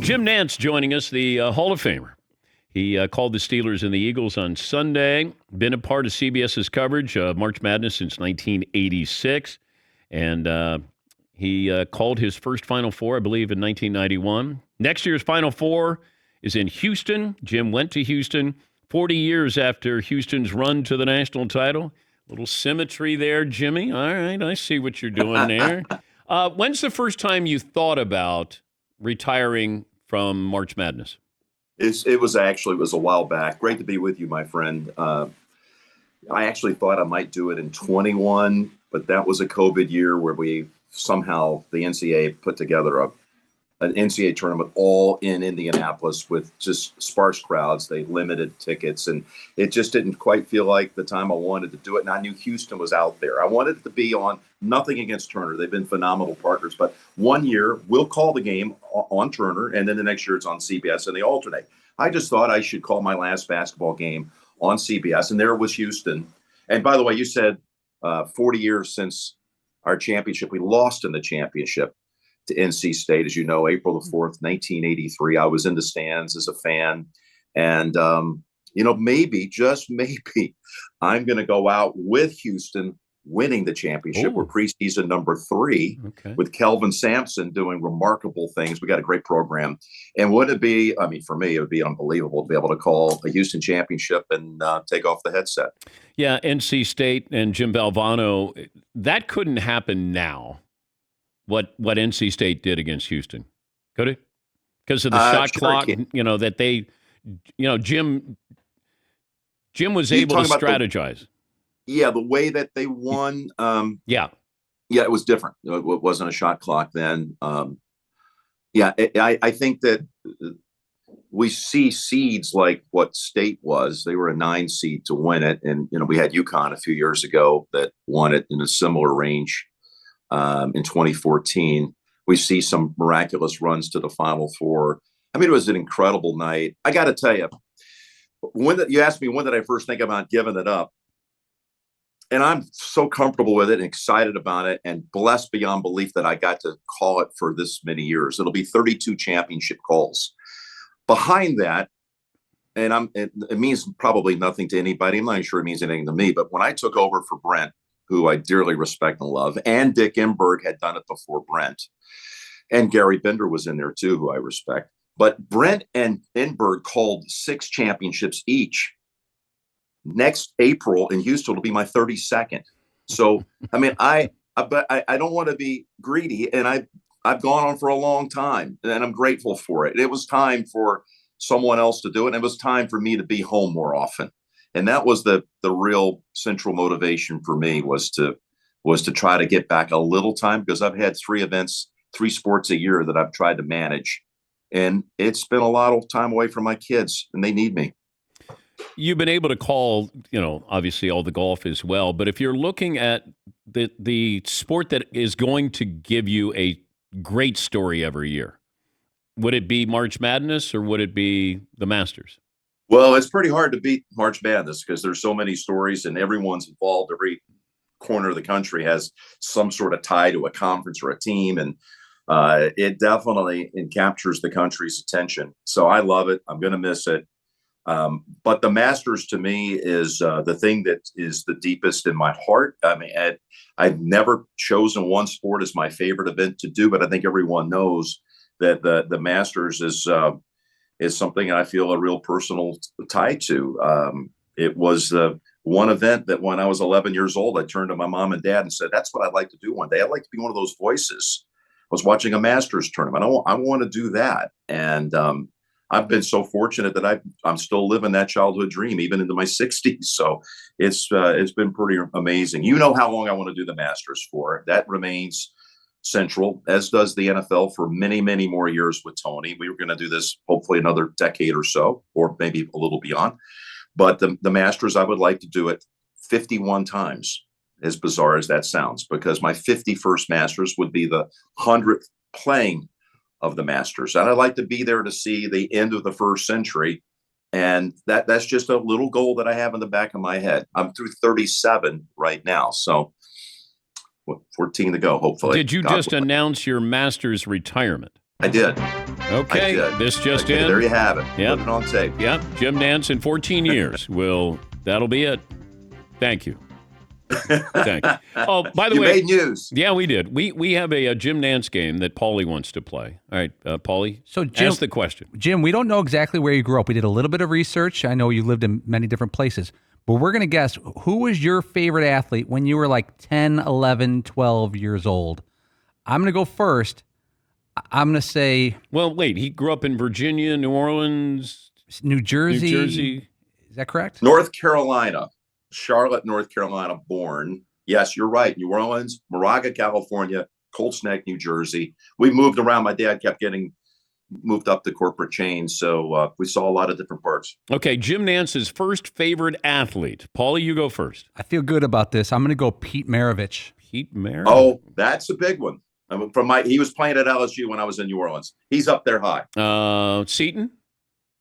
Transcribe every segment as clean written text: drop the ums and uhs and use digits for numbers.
Jim Nantz joining us, the Hall of Famer. He called the Steelers and the Eagles on Sunday, been a part of CBS's coverage of March Madness since 1986, and he called his first Final Four, I believe, in 1991. Next year's Final Four is in Houston. Jim went to Houston 40 years after Houston's run to the national title. Little symmetry there, Jimmy. All right, I see what you're doing there. When's the first time you thought about retiring from March Madness? It was a while back. Great to be with you, my friend. I actually thought I might do it in 21, but that was a COVID year where the NCAA put together an NCAA tournament all in Indianapolis with just sparse crowds. They limited tickets, and it just didn't quite feel like the time I wanted to do it. And I knew Houston was out there. I wanted it to be on. Nothing against Turner. They've been phenomenal partners. But one year, we'll call the game on Turner, and then the next year it's on CBS, and they alternate. I just thought I should call my last basketball game on CBS, and there was Houston. And by the way, you said 40 years since our championship. We lost in the championship to NC State, as you know, April the 4th, 1983. I was in the stands as a fan. And, maybe, just maybe, I'm going to go out with Houston winning the championship. We're preseason number 3 with Kelvin Sampson doing remarkable things. We got a great program. And would it be, for me, it would be unbelievable to be able to call a Houston championship and take off the headset. Yeah, NC State and Jim Valvano, that couldn't happen now. What NC State did against Houston, could it? Because of the shot clock, that they, Jim was able to strategize. The way that they won. It was different. It wasn't a shot clock then. I think that we see seeds like what State was. They were a 9 seed to win it, and we had UConn a few years ago that won it in a similar range. In 2014, we see some miraculous runs to the Final Four. It was an incredible night. I got to tell you, you asked me when did I first think about giving it up, and I'm so comfortable with it and excited about it and blessed beyond belief that I got to call it for this many years. It'll be 32 championship calls. Behind that, and it means probably nothing to anybody. I'm not sure it means anything to me, but when I took over for Brent, who I dearly respect and love, and Dick Enberg had done it before Brent, and Gary Bender was in there too, who I respect. But Brent and Enberg called 6 championships each. Next April in Houston will be my 32nd. So, I don't want to be greedy, and I've gone on for a long time, and I'm grateful for it. It was time for someone else to do it, and it was time for me to be home more often. And that was the real central motivation for me was to try to get back a little time, because I've had 3 sports a year that I've tried to manage. And it's been a lot of time away from my kids, and they need me. You've been able to call, obviously all the golf as well. But if you're looking at the sport that is going to give you a great story every year, would it be March Madness or would it be the Masters? Well, it's pretty hard to beat March Madness because there's so many stories and everyone's involved. Every corner of the country has some sort of tie to a conference or a team. And it definitely captures the country's attention. So I love it. I'm going to miss it. But the Masters to me is the thing that is the deepest in my heart. I've never chosen one sport as my favorite event to do, but I think everyone knows that the Masters is something I feel a real personal tie to. It was one event that when I was 11 years old, I turned to my mom and dad and said, that's what I'd like to do one day. I'd like to be one of those voices. I was watching a Masters tournament. I want to do that. And I've been so fortunate that I'm still living that childhood dream, even into my 60s. So it's been pretty amazing. You know how long I want to do the Masters for. That remains central, as does the NFL for many, many more years with Tony. We were going to do this hopefully another decade or so, or maybe a little beyond. But the Masters, I would like to do it 51 times, as bizarre as that sounds, because my 51st Masters would be the 100th playing of the Masters. And I'd like to be there to see the end of the first century. And that's just a little goal that I have in the back of my head. I'm through 37 right now. So 14 to go, hopefully. Did you just announce your Masters retirement? I did. Okay, did. this just Okay, in. there you have it. Yep. Put it on tape. Yep, Jim Nantz in 14 years. That'll be it. Thank you. Thank you. Oh, by the You way, made news. Yeah, we did. We have a Jim Nantz game that Paulie wants to play. All right, Paulie, so Jim, ask the question. Jim, we don't know exactly where you grew up. We did a little bit of research. I know you lived in many different places. But we're going to guess, who was your favorite athlete when you were like 10, 11, 12 years old? I'm going to go first. I'm going to say... Well, wait. He grew up in Virginia, New Orleans... New Jersey. New Jersey. Is that correct? North Carolina. Charlotte, North Carolina born. Yes, you're right. New Orleans, Moraga, California, Colts Neck, New Jersey. We moved around. My dad kept getting moved up the corporate chain, so we saw a lot of different parts. Okay, Jim Nantz's first favorite athlete. Paulie, you go first. I feel good about this. I'm going to go Pete Maravich. Pete Maravich. Oh, that's a big one. I mean, he was playing at LSU when I was in New Orleans. He's up there high. Seton?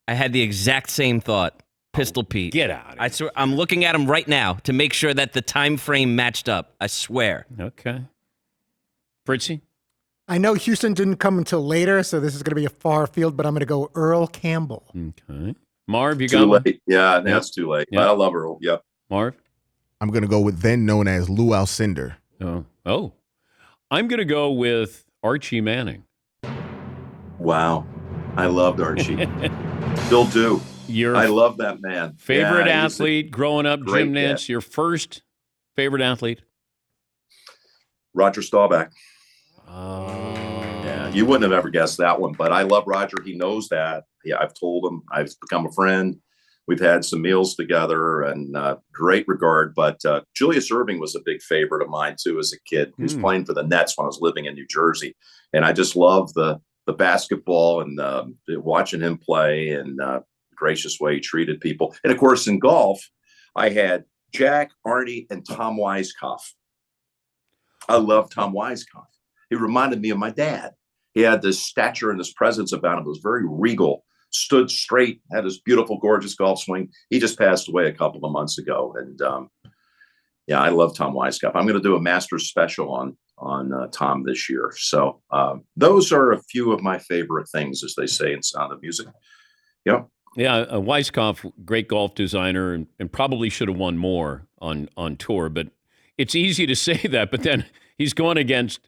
I had the exact same thought. Pistol Pete. Get out. I swear, I'm looking at him right now to make sure that the time frame matched up. I swear. Okay. Fritzy? I know Houston didn't come until later, so this is going to be a far field, but I'm going to go Earl Campbell. Okay. Marv, you Too got one? late. Yeah, that's too late. Yep. But I love Earl. Yep. Marv? I'm going to go with then known as Lou Alcindor. Oh. I'm going to go with Archie Manning. Wow. I loved Archie. Still do. I love that man. Favorite athlete growing up, Jim Nantz, your first favorite athlete? Roger Staubach. Oh. Yeah, you wouldn't have ever guessed that one, but I love Roger. He knows that. Yeah, I've told him. I've become a friend. We've had some meals together and great regard. But Julius Erving was a big favorite of mine, too, as a kid. He was playing for the Nets when I was living in New Jersey. And I just love the basketball and watching him play and gracious way he treated people. And, of course, in golf, I had Jack, Arnie, and Tom Weiskopf. I love Tom Weiskopf. He reminded me of my dad. He had this stature and this presence about him. It was very regal, stood straight, had this beautiful, gorgeous golf swing. He just passed away a couple of months ago. And, I love Tom Weiskopf. I'm going to do a Masters special on Tom this year. So those are a few of my favorite things, as they say in Sound of Music. Yep. Yeah, Weiskopf, great golf designer, and probably should have won more on tour. But it's easy to say that, but then he's going against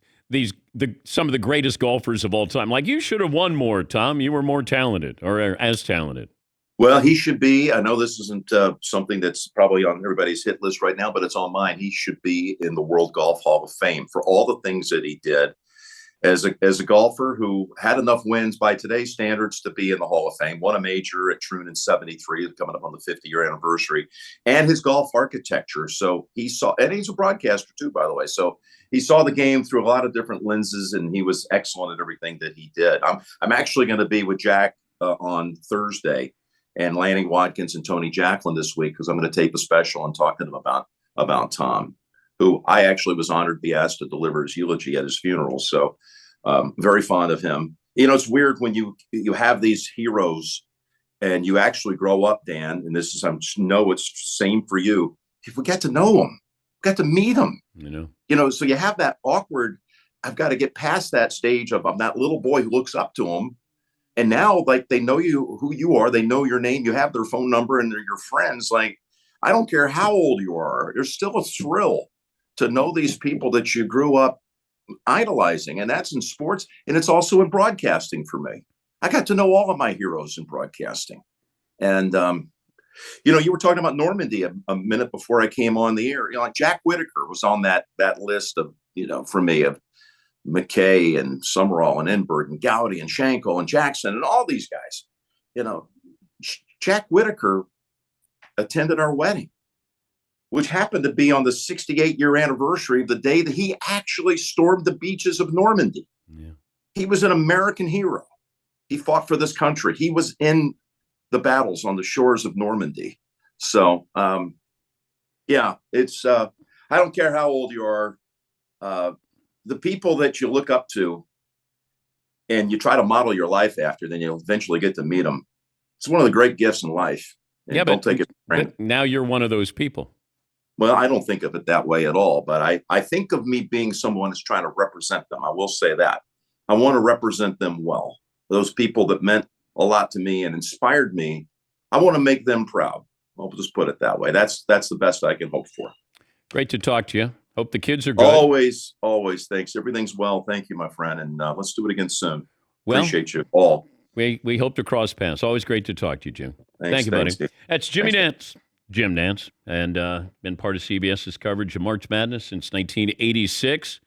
some of the greatest golfers of all time. Like, you should have won more, Tom. You were more talented, or as talented. Well, he should be. I know this isn't something that's probably on everybody's hit list right now, but it's on mine. He should be in the World Golf Hall of Fame for all the things that he did as a golfer who had enough wins by today's standards to be in the Hall of Fame. Won a major at Troon in '73, coming up on the 50-year anniversary, and his golf architecture. So he saw, and he's a broadcaster too, by the way. So he saw the game through a lot of different lenses, and he was excellent at everything that he did. I'm actually going to be with Jack on Thursday, and Lanning Watkins and Tony Jacklin this week, because I'm going to tape a special and talk to them about Tom, who I actually was honored to be asked to deliver his eulogy at his funeral. So very fond of him. You know, it's weird when you have these heroes and you actually grow up, Dan, and this is, I know it's same for you. If we get to know them, get to meet them, so you have that awkward, I've got to get past that stage of I'm that little boy who looks up to them. And now, like, they know who you are. They know your name. You have their phone number and they're your friends. Like, I don't care how old you are. There's still a thrill to know these people that you grew up idolizing. And that's in sports. And it's also in broadcasting for me. I got to know all of my heroes in broadcasting. And, you were talking about Normandy a minute before I came on the air. Like Jack Whitaker was on that list of, for me, of McKay and Summerall and Enberg and Gowdy and Schenkel and Jackson and all these guys. Jack Whitaker attended our wedding, which happened to be on the 68-year anniversary of the day that he actually stormed the beaches of Normandy. Yeah. He was an American hero. He fought for this country. He was in the battles on the shores of Normandy. So, it's, I don't care how old you are. The people that you look up to and you try to model your life after, then you'll eventually get to meet them. It's one of the great gifts in life. And don't take it for granted. But now you're one of those people. Well, I don't think of it that way at all, but I think of me being someone that's trying to represent them. I will say that. I want to represent them well. those people that meant a lot to me and inspired me, I want to make them proud. I'll just put it that way. That's the best I can hope for. Great to talk to you. Hope the kids are good. Always. Thanks. Everything's well. Thank you, my friend. And let's do it again soon. Well, appreciate you all. We hope to cross paths. Always great to talk to you, Jim. Thank you, buddy. Steve. That's Jimmy Nantz, Jim Nantz, and been part of CBS's coverage of March Madness since 1986.